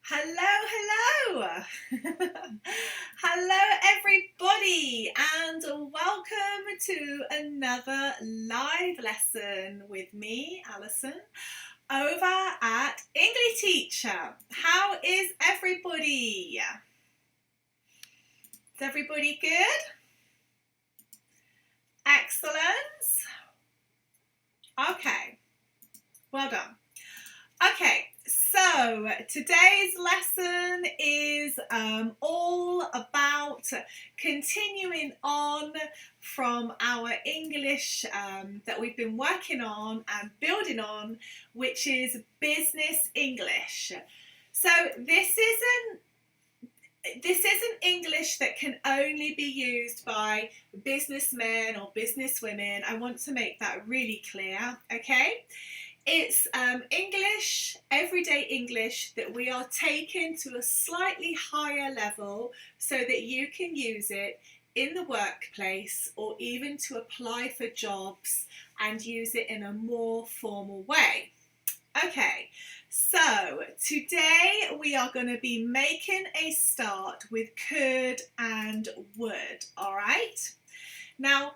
Hello. Hello, everybody, and welcome to another live lesson with me, Alison, over at Engli-teach. How is everybody? Is everybody good? Excellent. Okay, well done. Okay, so today's lesson is all about continuing on from our English that we've been working on and building on, which is business English. So this isn't English that can only be used by businessmen or businesswomen. I want to make that really clear, okay? It's English, everyday English, that we are taking to a slightly higher level so that you can use it in the workplace or even to apply for jobs and use it in a more formal way. Okay, so today we are going to be making a start with could and would, all right? Now,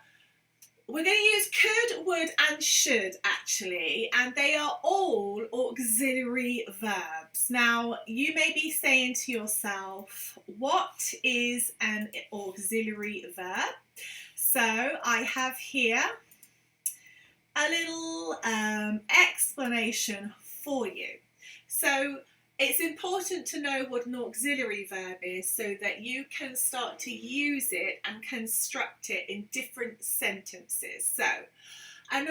we're going to use could, would and should actually, and they are all auxiliary verbs. Now, you may be saying to yourself, what is an auxiliary verb? So I have here a little explanation for you. So it's important to know what an auxiliary verb is so that you can start to use it and construct it in different sentences. So an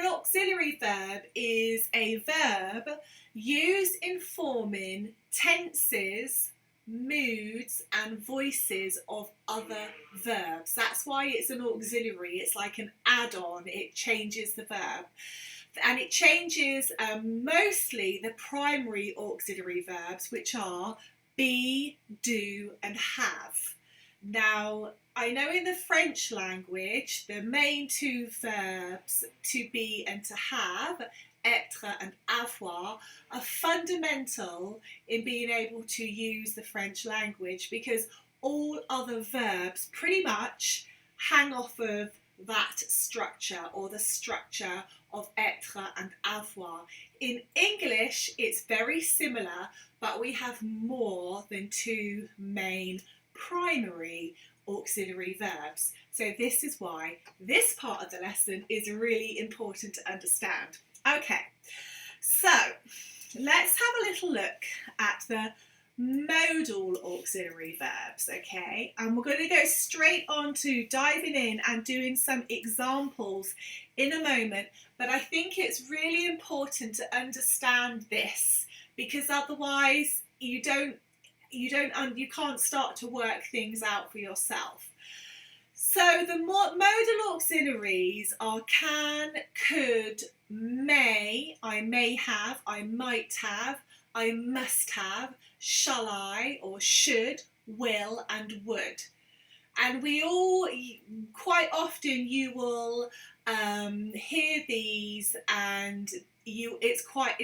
auxiliary verb is a verb used in forming tenses, moods and voices of other verbs. That's why it's an auxiliary. It's like an add-on. It changes the verb. And it changes mostly the primary auxiliary verbs, which are be, do and have. Now, I know in the French language, the main two verbs, to be and to have, être and avoir, are fundamental in being able to use the French language because all other verbs pretty much hang off of that structure or the structure of être and avoir. In English, it's very similar, but we have more than two main primary auxiliary verbs. So this is why this part of the lesson is really important to understand. Okay, so let's have a little look at the modal auxiliary verbs, okay? And we're going to go straight on to diving in and doing some examples in a moment, but I think it's really important to understand this because otherwise you can't start to work things out for yourself. So the modal auxiliaries are can, could, may, I may have, I might have, I must have, shall I or should, will and would. And we all, quite often you will hear these and it's quite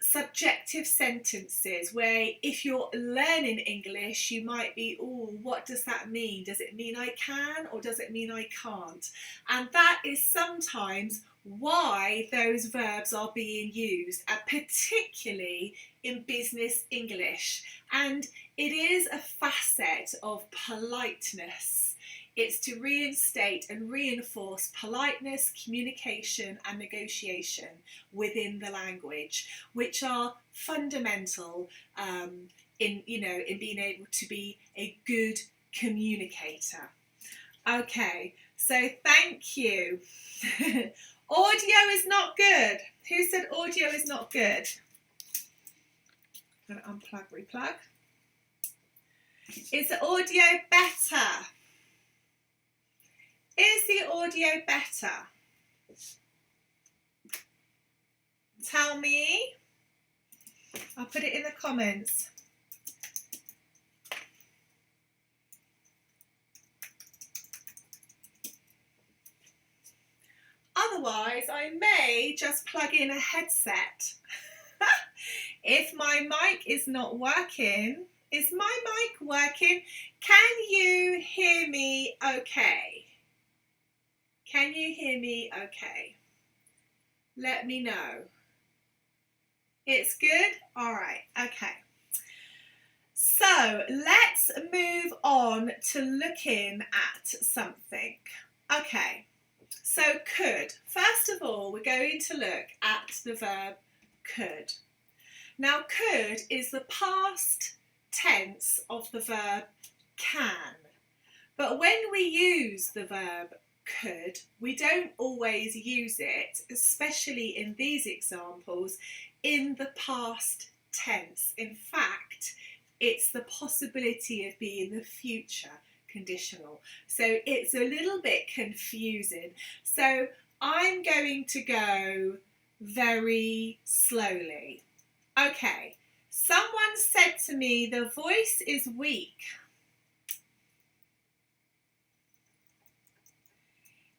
subjective sentences where if you're learning English you might be, oh, what does that mean? Does it mean I can or does it mean I can't? And that is sometimes why those verbs are being used, particularly in business English. And it is a facet of politeness. It's to reinstate and reinforce politeness, communication and negotiation within the language, which are fundamental in being able to be a good communicator. Okay, so thank you. Audio is not good. Who said audio is not good? I'm going to unplug, replug. Is the audio better? Is the audio better? Tell me. I'll put it in the comments. Otherwise, I may just plug in a headset If my mic is not working, is my mic working? Can you hear me okay? Can you hear me okay? Let me know. It's good? All right, okay. So let's move on to looking at something. Okay, so could. First of all, we're going to look at the verb could. Now, could is the past tense of the verb can. But when we use the verb could, we don't always use it, especially in these examples, in the past tense. In fact, it's the possibility of being the future conditional. So it's a little bit confusing. So I'm going to go very slowly. Okay, someone said to me, the voice is weak.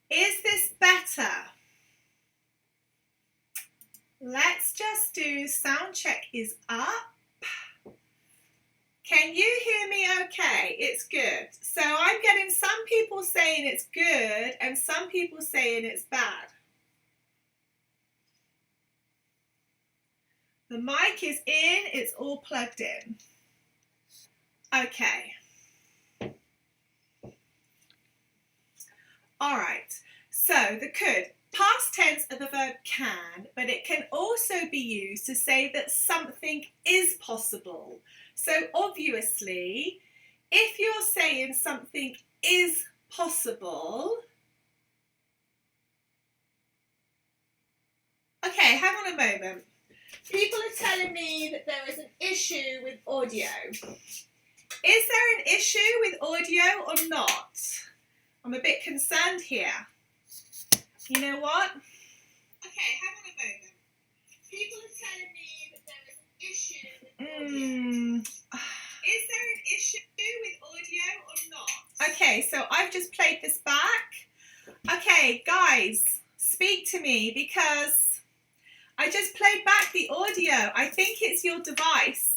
Is this better? Let's just do sound check is up. Can you hear me okay? It's good. So I'm getting some people saying it's good and some people saying it's bad. The mic is in, it's all plugged in. Okay. All right, so the could, past tense of the verb can, but it can also be used to say that something is possible. So obviously, if you're saying something is possible, okay, hang on a moment. People are telling me that there is an issue with audio. Is there an issue with audio or not? I'm a bit concerned here. You know what? Okay, hang on a moment. People are telling me that there is an issue with audio. Is there an issue with audio or not? Okay, so I've just played this back. Okay, guys, speak to me because I just played back the audio. I think it's your device.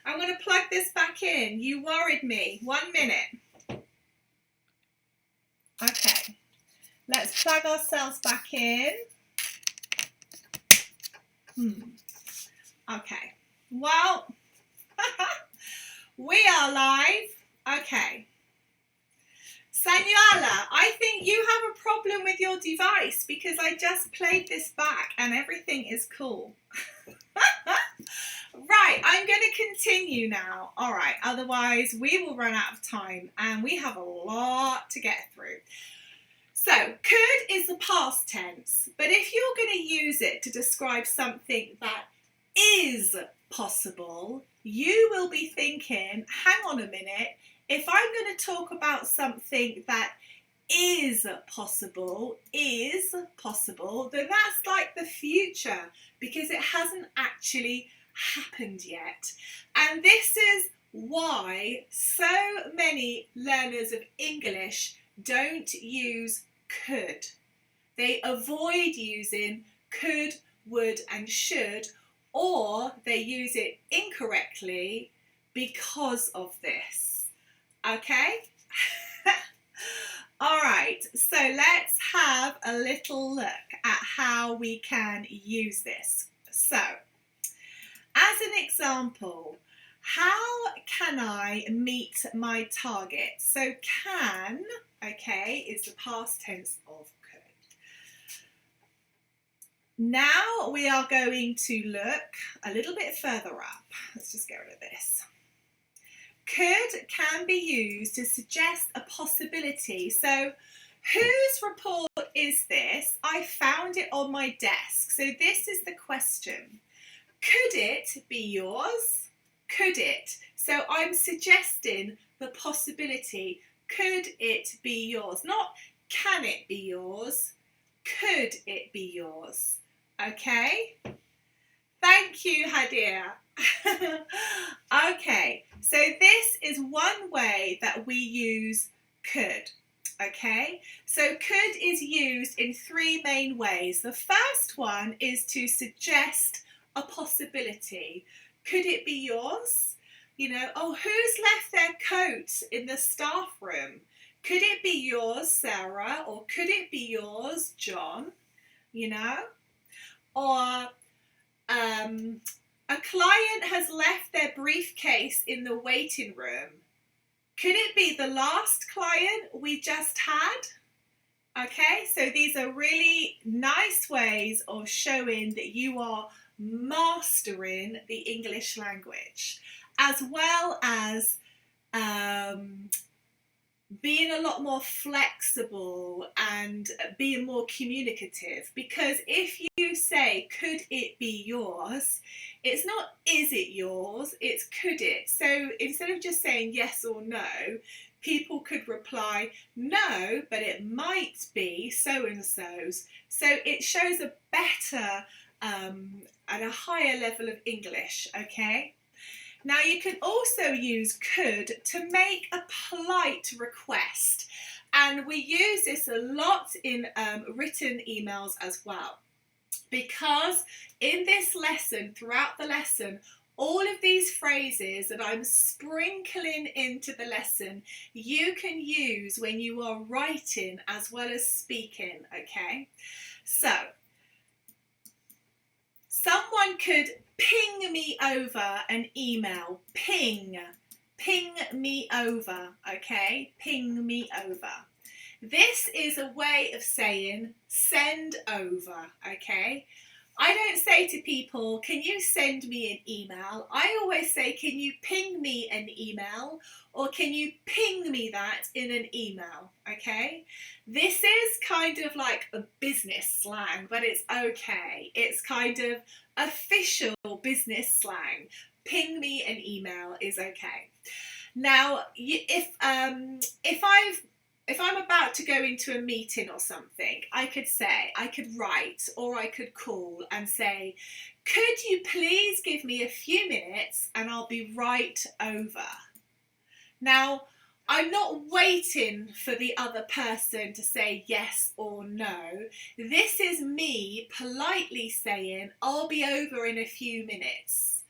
I'm going to plug this back in. You worried me. 1 minute. Okay, let's plug ourselves back in. Okay, well, we are live. Okay. Sanuala, I think you have a problem with your device because I just played this back and everything is cool. Right, I'm going to continue now. All right, otherwise we will run out of time and we have a lot to get through. So, could is the past tense, but if you're going to use it to describe something that is possible, you will be thinking, hang on a minute, if I'm going to talk about something that is possible, then that's like the future because it hasn't actually happened yet. And this is why so many learners of English don't use could. They avoid using could, would and should, or they use it incorrectly because of this. Okay? All right, so let's have a little look at how we can use this. So, as an example, how can I meet my target? So can, okay, is the past tense of could. Now we are going to look a little bit further up. Let's just get rid of this. Could can be used to suggest a possibility. So whose report is this? I found it on my desk. So this is the question. Could it be yours? Could it? So I'm suggesting the possibility. Could it be yours? Not can it be yours? Could it be yours? Okay? Thank you, Hadia. Okay, so this is one way that we use could. Okay, so could is used in three main ways. The first one is to suggest a possibility. Could it be yours? You know, oh, who's left their coat in the staff room? Could it be yours, Sarah? Or could it be yours, John? You know? Or a client has left their briefcase in the waiting room. Could it be the last client we just had? Okay, so these are really nice ways of showing that you are mastering the English language, as well as being a lot more flexible and being more communicative. Because if you say, could it be yours, it's not is it yours, it's could it. So instead of just saying yes or no, people could reply no, but it might be so and so's. So it shows a better and a higher level of English, okay? Now you can also use could to make a polite request, and we use this a lot in written emails as well, because in this lesson, throughout the lesson, all of these phrases that I'm sprinkling into the lesson, you can use when you are writing as well as speaking, okay? So, someone could ping me over an email. Ping me over, okay? Ping me over. This is a way of saying send over, okay? I don't say to people, can you send me an email? I always say, can you ping me an email? Or can you ping me that in an email, okay? This is kind of like a business slang, but it's okay. It's kind of official business slang. Ping me an email is okay. Now, if I'm about to go into a meeting or something, I could write or I could call and say, could you please give me a few minutes and I'll be right over. Now, I'm not waiting for the other person to say yes or no. This is me politely saying, I'll be over in a few minutes.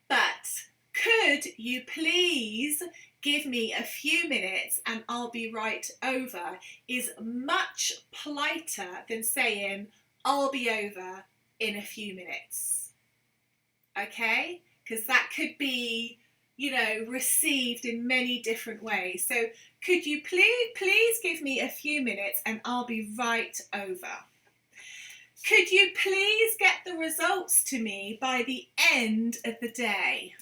But could you please give me a few minutes and I'll be right over is much politer than saying, I'll be over in a few minutes. Okay? Because that could be, you know, received in many different ways. So could you please give me a few minutes and I'll be right over. Could you please get the results to me by the end of the day?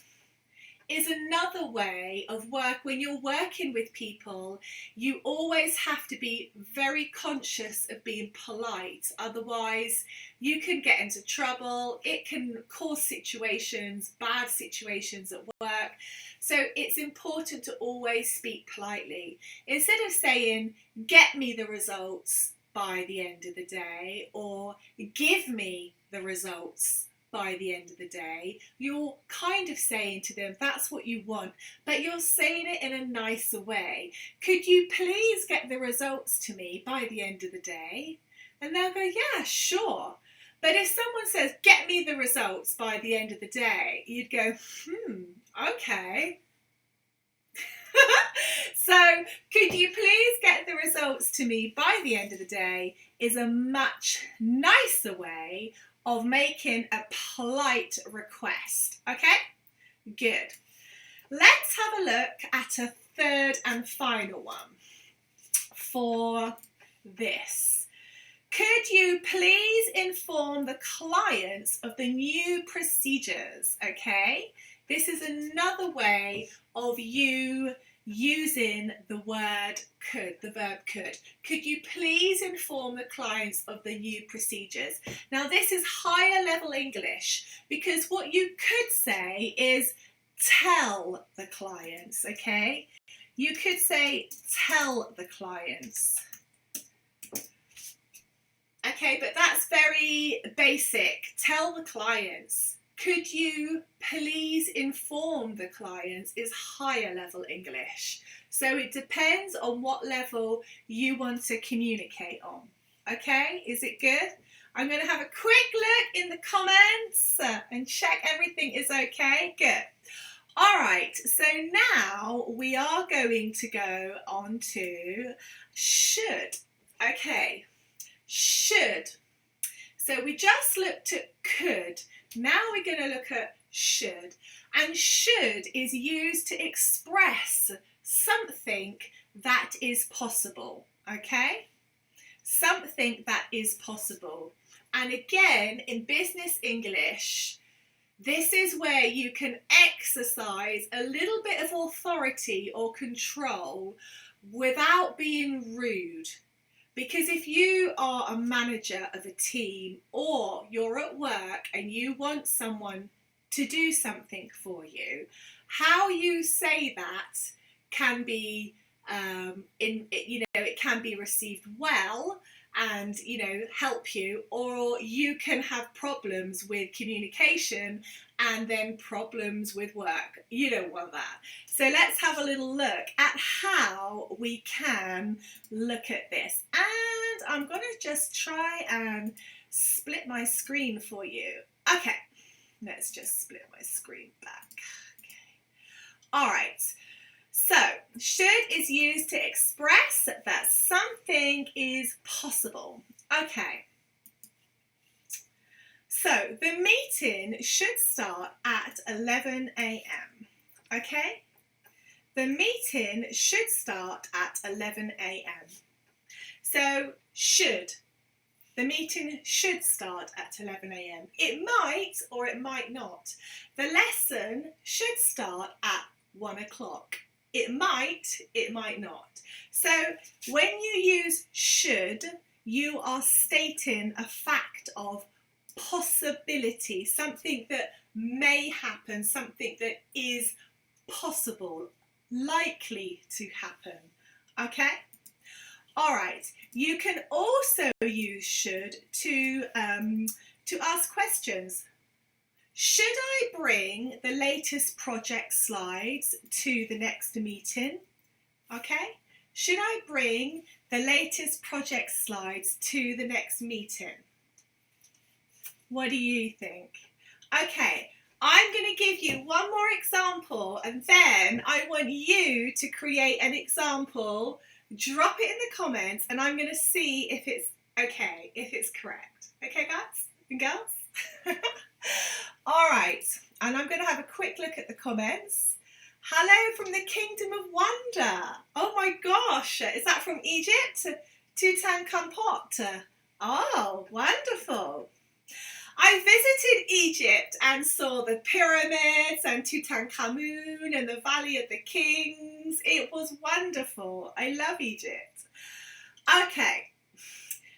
Is another way of work. When you're working with people, you always have to be very conscious of being polite. Otherwise, you can get into trouble. It can cause situations, bad situations at work. So it's important to always speak politely. Instead of saying, get me the results by the end of the day, or give me the results by the end of the day, you're kind of saying to them, that's what you want, but you're saying it in a nicer way. Could you please get the results to me by the end of the day? And they'll go, yeah, sure. But if someone says, get me the results by the end of the day, you'd go, okay. So, could you please get the results to me by the end of the day is a much nicer way of making a polite request. Okay? Good. Let's have a look at a third and final one for this. Could you please inform the clients of the new procedures? Okay? This is another way of you using the word could, the verb could. Could you please inform the clients of the new procedures? Now this is higher level English, because what you could say is tell the clients, okay? You could say tell the clients. Okay, but that's very basic. Tell the clients. Could you please inform the clients is higher level English. So it depends on what level you want to communicate on. Okay, is it good? I'm going to have a quick look in the comments and check everything is okay. Good. All right, so now we are going to go on to should. Okay, should. So we just looked at could. Now we're going to look at should. And should is used to express something that is possible. Okay? Something that is possible. And again, in business English, this is where you can exercise a little bit of authority or control without being rude. Because if you are a manager of a team or you're at work and you want someone to do something for you, how you say that can be, it can be received well and, help you, or you can have problems with communication and then problems with work. You don't want that. So let's have a little look at how we can look at this. And I'm going to just try and split my screen for you. Okay, let's just split my screen back. Okay. All right. So, should is used to express that something is possible. Okay. So, the meeting should start at 11 a.m. Okay? The meeting should start at 11 a.m. So, should. The meeting should start at 11 a.m. It might or it might not. The lesson should start at 1 o'clock. It might not. So when you use should, you are stating a fact of possibility, something that may happen, something that is possible, likely to happen. Okay? All right. You can also use should to ask questions. Should I bring the latest project slides to the next meeting? Okay. Should I bring the latest project slides to the next meeting? What do you think? Okay. I'm going to give you one more example and then I want you to create an example. Drop it in the comments and I'm going to see if it's okay, if it's correct. Okay, guys and girls? All right, and I'm going to have a quick look at the comments. Hello from the Kingdom of Wonder. Oh my gosh, is that from Egypt? Tutankhamun. Oh, wonderful. I visited Egypt and saw the pyramids and Tutankhamun and the Valley of the Kings. It was wonderful. I love Egypt. Okay.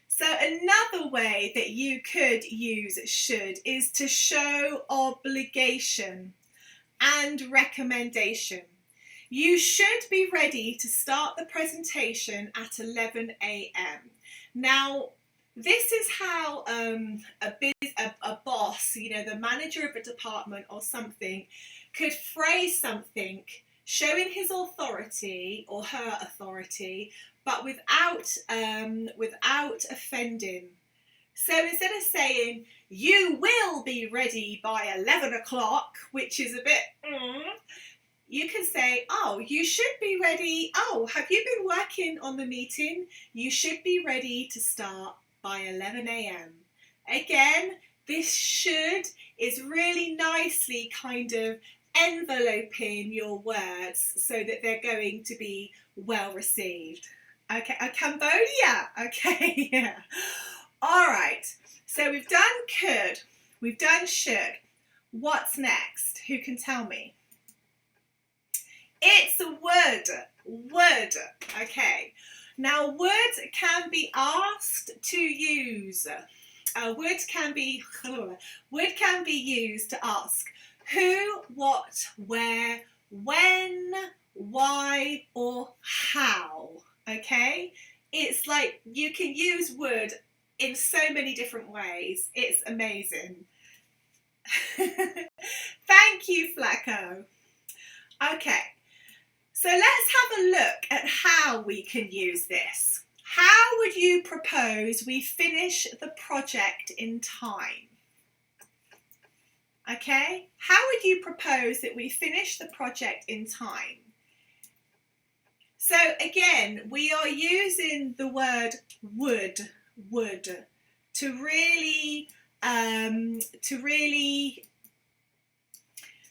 So another way that you could use should is to show obligation and recommendation. You should be ready to start the presentation at 11 a.m. Now, this is how a boss, the manager of a department or something, could phrase something showing his authority or her authority, but without offending. So instead of saying, you will be ready by 11 o'clock, which is a bit, you can say, oh, you should be ready. Oh, have you been working on the meeting? You should be ready to start by 11 a.m. Again, this should is really nicely kind of enveloping your words so that they're going to be well received. Okay, Cambodia. Okay, yeah. All right. So we've done could, we've done should. What's next? Who can tell me? It's would. Okay. Now, would can be asked to use. Would can be used to ask who, what, where, when, why, or how. Okay? It's like you can use would in so many different ways. It's amazing. Thank you, Flacco. Okay. So let's have a look at how we can use this. How would you propose we finish the project in time? Okay, how would you propose that we finish the project in time? So again, we are using the word would to really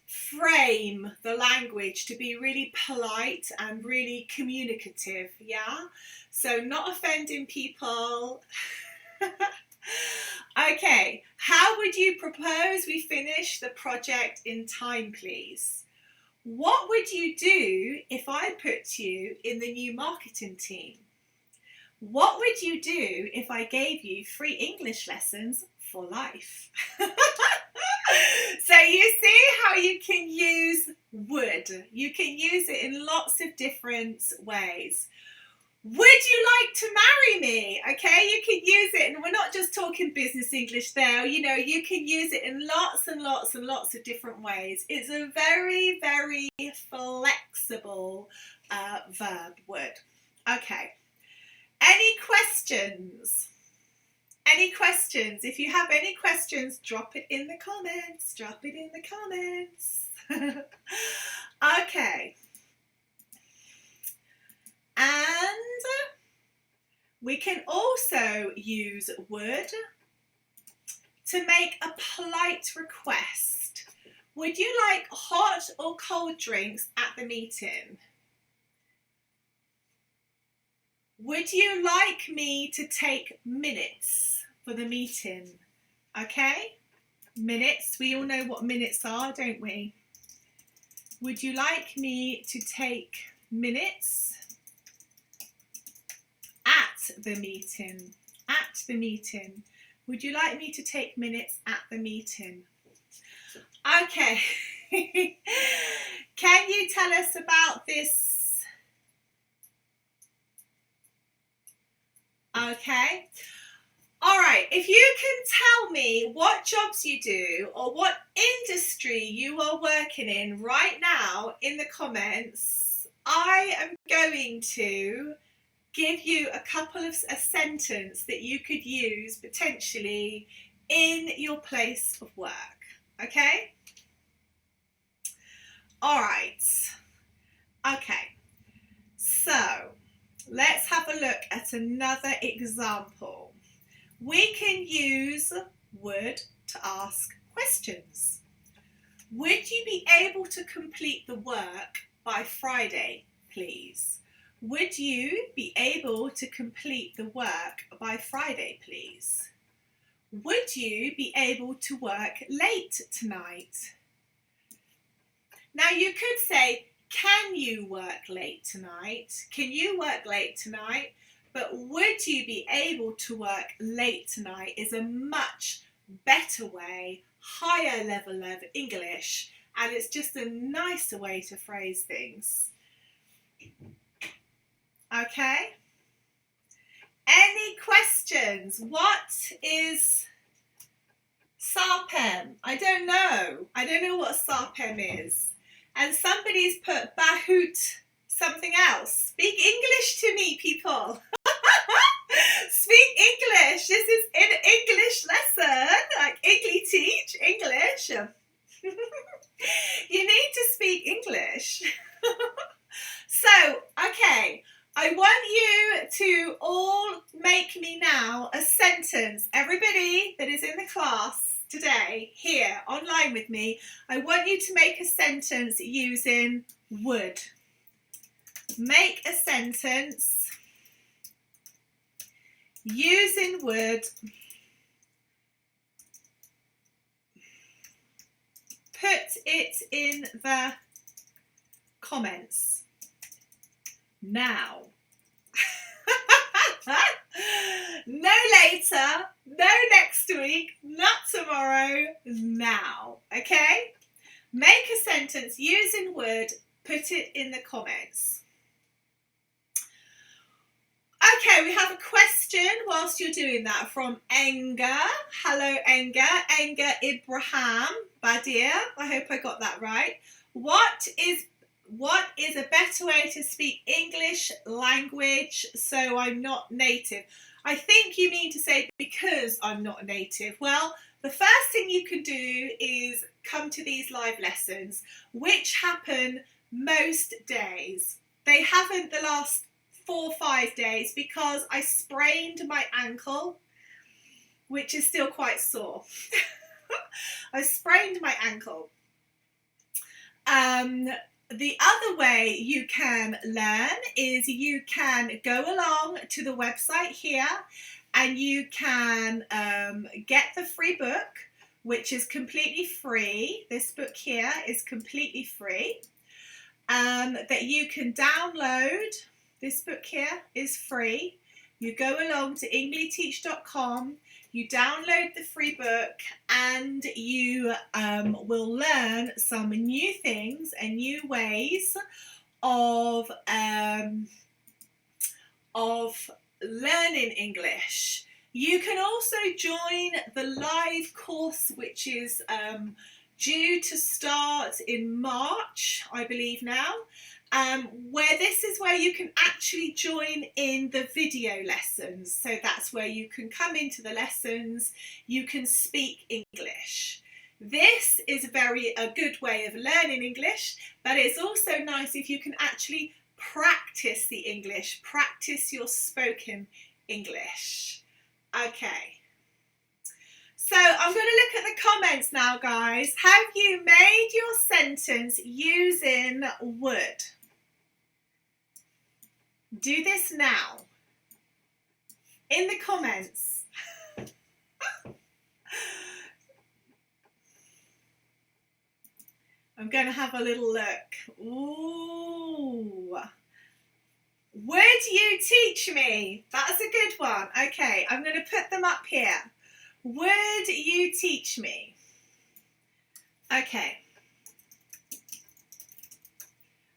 frame the language to be really polite and really communicative, yeah? So not offending people. Okay, how would you propose we finish the project in time, please? What would you do if I put you in the new marketing team? What would you do if I gave you free English lessons for life? So you see how you can use would. You can use it in lots of different ways. Would you like to marry me? Okay, you can use it, and we're not just talking business English there. You know, you can use it in lots and lots and lots of different ways. It's a very, very flexible verb, would. Okay. Any questions? Any questions? If you have any questions, drop it in the comments. Drop it in the comments. Okay. And we can also use would to make a polite request. Would you like hot or cold drinks at the meeting? Would you like me to take minutes for the meeting? Okay, minutes. We all know what minutes are, don't we? Would you like me to take minutes at the meeting? At the meeting. Would you like me to take minutes at the meeting? Okay. Can you tell us about this? Okay. All right. If you can tell me what jobs you do or what industry you are working in right now in the comments, I am going to give you a sentence that you could use potentially in your place of work. Okay? All right. Okay. So let's have a look at another example. We can use would to ask questions. Would you be able to complete the work by Friday, please? Would you be able to complete the work by Friday, please? Would you be able to work late tonight? Now you could say, can you work late tonight? Can you work late tonight? But would you be able to work late tonight is a much better way, higher level of English, and it's just a nicer way to phrase things. Okay? Any questions? What is sarpem? I don't know. I don't know what sarpem is. And somebody's put Bahout something else. Speak English to me, people. Speak English. This is an English lesson, like Engli-teach English. You need to speak English. So, okay, I want you to all make me now a sentence. Everybody that is in the class today, here, online with me, I want you to make a sentence using would. Make a sentence using would. Put it in the comments now. No later, no next week, not tomorrow, now. Okay? Make a sentence using would, put it in the comments. Okay, we have a question whilst you're doing that from Enga. Hello, Enga. Enga Ibrahim Badir. I hope I got that right. What is What is a better way to speak English language so I'm not native? I think you mean to say because I'm not a native. Well, the first thing you can do is come to these live lessons, which happen most days. They haven't the last 4 or 5 days because I sprained my ankle, which is still quite sore. I sprained my ankle. The other way you can learn is you can go along to the website here and you can get the free book, which is completely free. This book here is completely free, that you can download. This book here is free. You go along to Engli-teach.com, you download the free book, and you will learn some new things and new ways of learning English. You can also join the live course, which is due to start in March, I believe now, where this is where you can actually join in the video lessons. So that's where you can come into the lessons, you can speak English. This is a good way of learning English, but it's also nice if you can actually practice the English, practice your spoken English. Okay. So I'm going to look at the comments now, guys. Have you made your sentence using would? Do this now. In the comments. I'm going to have a little look. Ooh. Would you teach me? That's a good one. Okay, I'm going to put them up here. Would you teach me? Okay.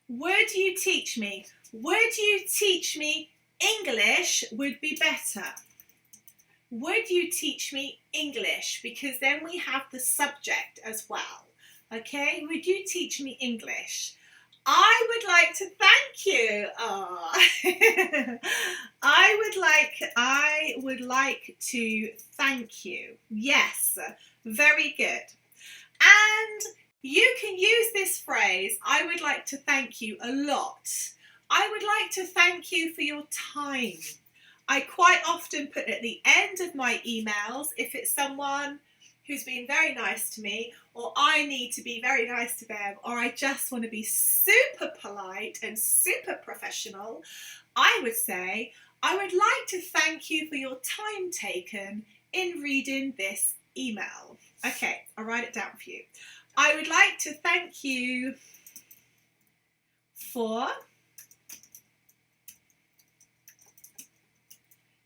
Would you teach me? Would you teach me English would be better. Would you teach me English? Because then we have the subject as well. Okay, would you teach me English? I would like to thank you. Oh. I would like to thank you. Yes, very good. And you can use this phrase, I would like to thank you, a lot. I would like to thank you for your time. I quite often put at the end of my emails, if it's someone who's been very nice to me, or I need to be very nice to them, or I just want to be super polite and super professional, I would say, I would like to thank you for your time taken in reading this email. Okay, I'll write it down for you. I would like to thank you for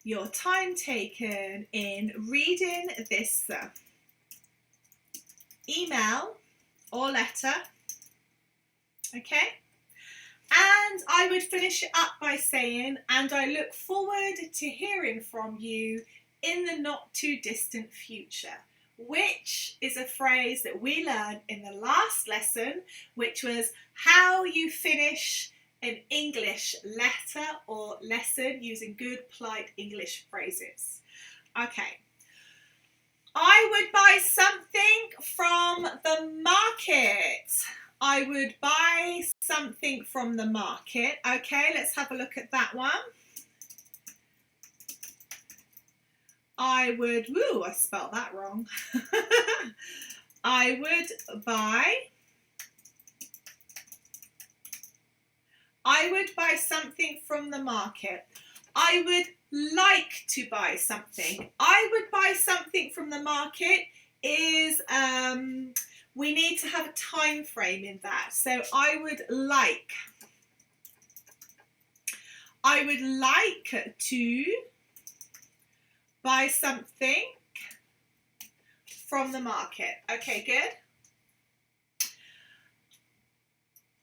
your time taken in reading this email or letter, okay? And I would finish it up by saying, and I look forward to hearing from you in the not too distant future, which is a phrase that we learned in the last lesson, which was how you finish an English letter or lesson using good polite English phrases. Okay. I would buy something from the market. I would buy something from the market. Okay, let's have a look at that one. I spelled that wrong. I would buy something from the market. I would like to buy something. I would buy something from the market is, we need to have a time frame in that. So I would like to buy something from the market. Okay, good.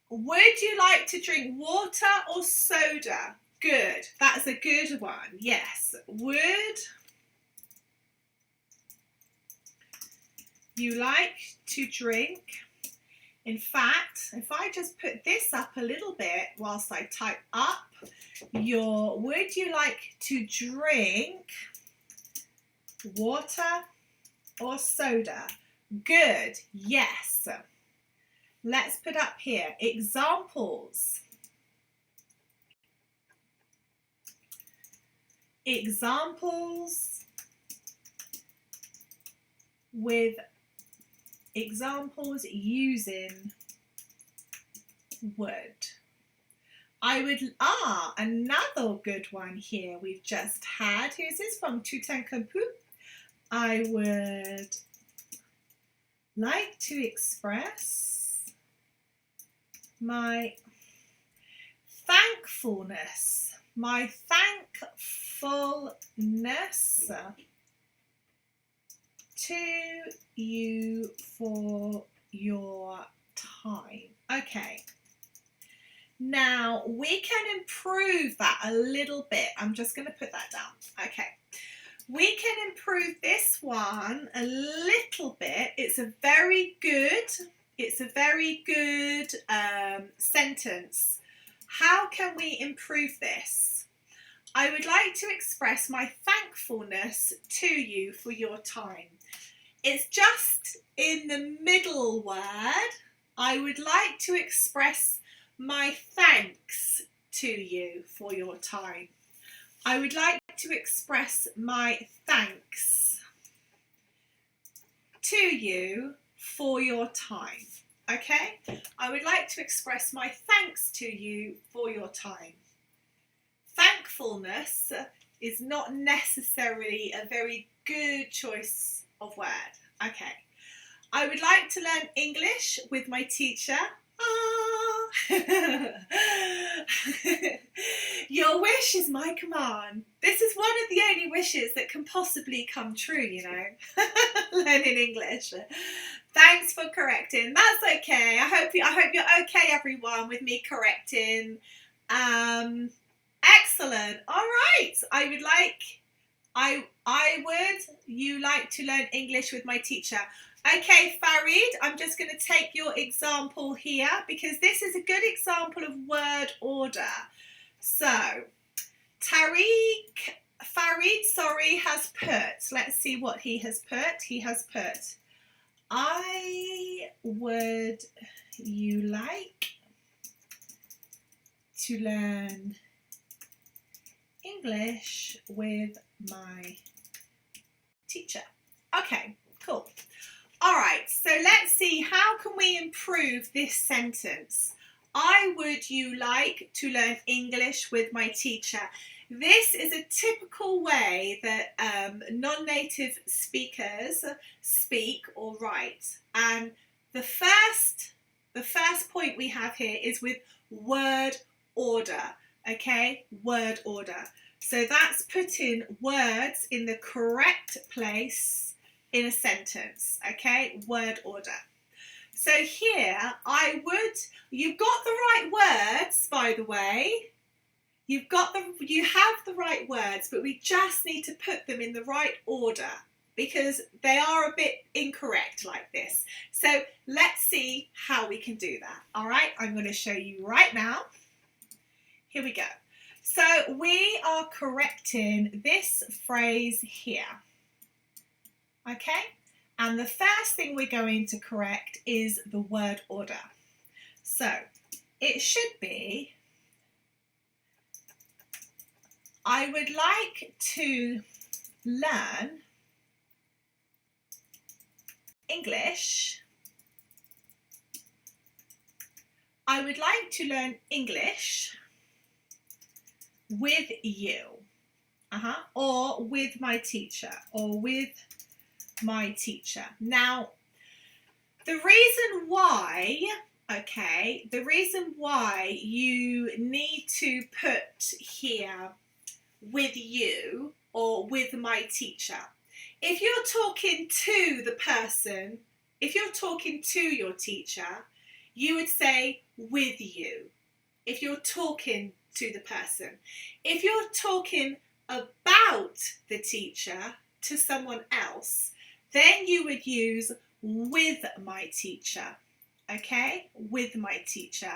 Would you like to drink water or soda? Good. That's a good one. Yes. Would you like to drink In fact, if I just put this up a little bit whilst I type up your, would you like to drink water or soda? Good, yes. Let's put up here examples. Examples with examples using would. I would, another good one here we've just had. Who's this from? Tutankhamun. I would like to express my thankfulness. My thankfulness to you for your time. Okay. Now we can improve that a little bit. I'm just going to put that down. Okay. We can improve this one a little bit. It's a very good sentence. How can we improve this? I would like to express my thankfulness to you for your time. It's just in the middle word. I would like to express my thanks to you for your time. I would like to express my thanks to you for your time. Okay? I would like to express my thanks to you for your time. Thankfulness is not necessarily a very good choice of word. Okay. I would like to learn English with my teacher. Your wish is my command. This is one of the only wishes that can possibly come true, you know. Learning English. Thanks for correcting. That's okay. I hope you're okay, everyone, with me correcting. Excellent. All right. You like to learn English with my teacher. Okay, Farid, I'm just going to take your example here because this is a good example of word order. So, Farid, has put, let's see what he has put. He has put, would you like to learn English with my teacher? Okay, cool. All right, so let's see, how can we improve this sentence? Would you like to learn English with my teacher? This is a typical way that non-native speakers speak or write. And the first point we have here is with word order, okay? Word order. So that's putting words in the correct place in a sentence, okay? Word order. So here, you've got the right words, by the way. You have the right words, but we just need to put them in the right order because they are a bit incorrect like this. So let's see how we can do that. All right, I'm going to show you right now. Here we go. So we are correcting this phrase here. Okay, and the first thing we're going to correct is the word order. So it should be, I would like to learn English. I would like to learn English with you, or with my teacher, or with my teacher. Now, the reason why you need to put here with you or with my teacher, if you're talking to the person, if you're talking to your teacher, you would say with you. If you're talking to the person, if you're talking about the teacher to someone else, then you would use with my teacher. okay, with my teacher.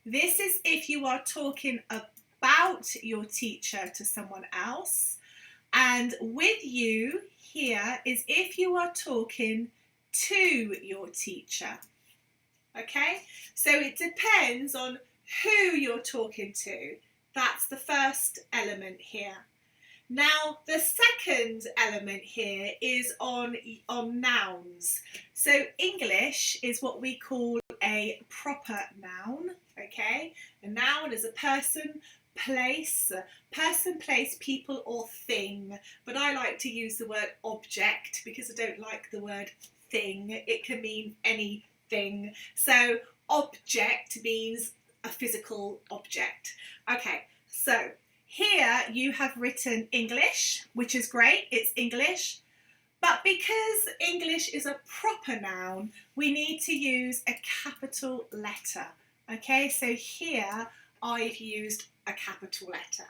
This is if you are talking about your teacher to someone else. And with you here is if you are talking to your teacher. Okay, so it depends on who you're talking to. That's the first element here. Now, the second element here is on nouns. So English is what we call a proper noun, okay? A noun is a person, place, people, or thing. But I like to use the word object because I don't like the word thing. It can mean anything. So object means a physical object. Okay, so here you have written English, which is great, it's English. But because English is a proper noun, we need to use a capital letter. Okay, so here I've used a capital letter.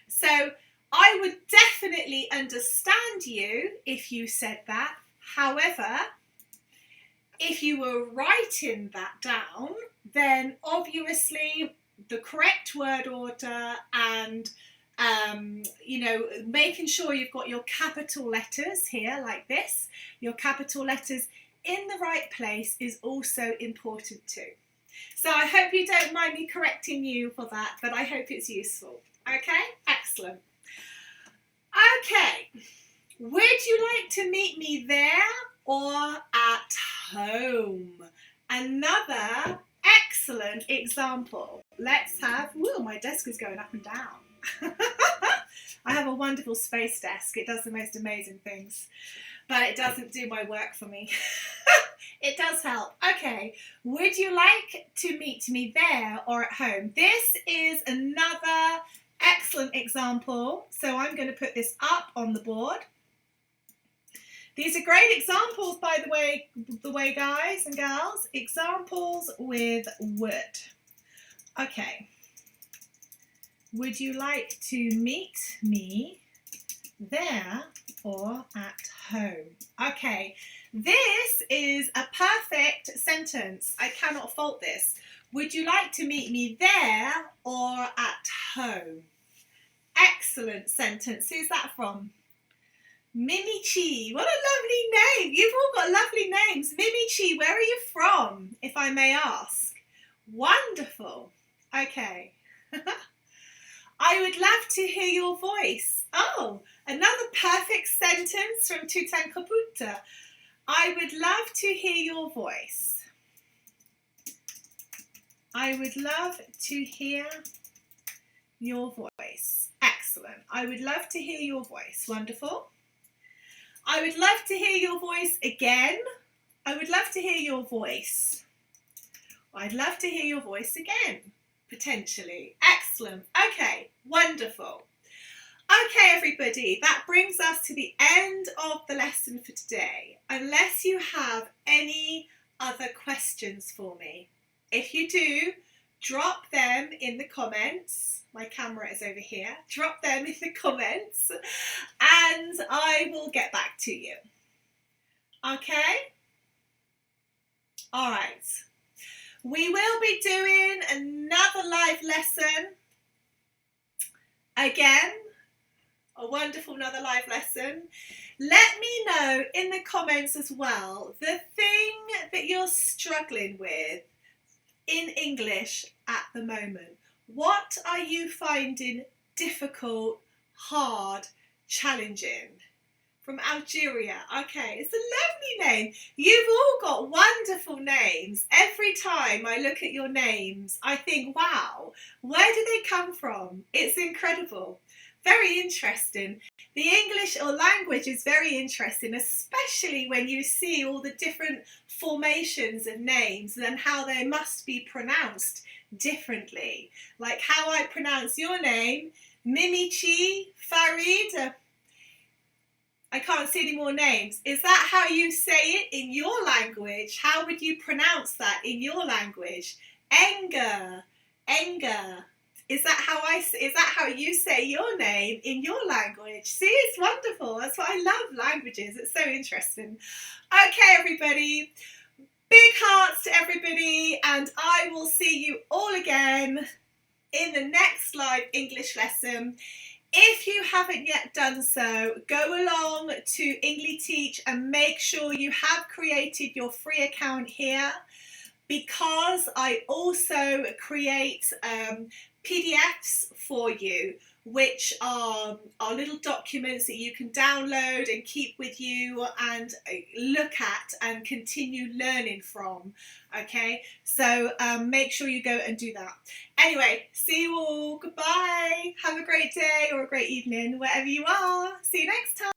So I would definitely understand you if you said that. However, if you were writing that down, then obviously the correct word order and making sure you've got your capital letters here like this, your capital letters in the right place is also important too. So I hope you don't mind me correcting you for that, but I hope it's useful. Okay, excellent. Okay, would you like to meet me there or at home? Another excellent example. Let's have, my desk is going up and down. I have a wonderful space desk. It does the most amazing things, but it doesn't do my work for me. It does help. Okay, would you like to meet me there or at home? This is another excellent example. So I'm going to put this up on the board. These are great examples, by the way, guys and girls. Examples with would. Okay. Would you like to meet me there or at home? Okay, this is a perfect sentence. I cannot fault this. Would you like to meet me there or at home? Excellent sentence. Who's that from? Mimi-chi. What a lovely name. You've all got lovely names. Mimi-chi, where are you from, if I may ask? Wonderful. Okay. I would love to hear your voice. Oh, another perfect sentence from Tutankhamun. I would love to hear your voice. I would love to hear your voice. Excellent. I would love to hear your voice. Wonderful. I would love to hear your voice again. I would love to hear your voice. I'd love to hear your voice again, potentially. Excellent. Okay, wonderful. Okay, everybody, that brings us to the end of the lesson for today. Unless you have any other questions for me. If you do, drop them in the comments. My camera is over here. Drop them in the comments and I will get back to you. Okay? All right. We will be doing another live lesson. Again, a wonderful another live lesson. Let me know in the comments as well the thing that you're struggling with in English at the moment. What are you finding difficult, hard, challenging? From Algeria. Okay, it's a lovely name. You've all got wonderful names. Every time I look at your names, I think, wow, where do they come from? It's incredible. Very interesting. The English or language is very interesting, especially when you see all the different formations of names and how they must be pronounced differently. Like how I pronounce your name, Mimi-chi, Farid. I can't see any more names. Is that how you say it in your language? How would you pronounce that in your language? Enga. Is that how you say your name in your language? See, it's wonderful. That's why I love languages. It's so interesting. Okay, everybody. Big hearts to everybody, and I will see you all again in the next live English lesson. If you haven't yet done so, go along to Engli-teach and make sure you have created your free account here, because I also create PDFs for you, which are little documents that you can download and keep with you and look at and continue learning from. Okay, so make sure you go and do that. Anyway, see you all. Goodbye. Have a great day or a great evening wherever you are. See you next time.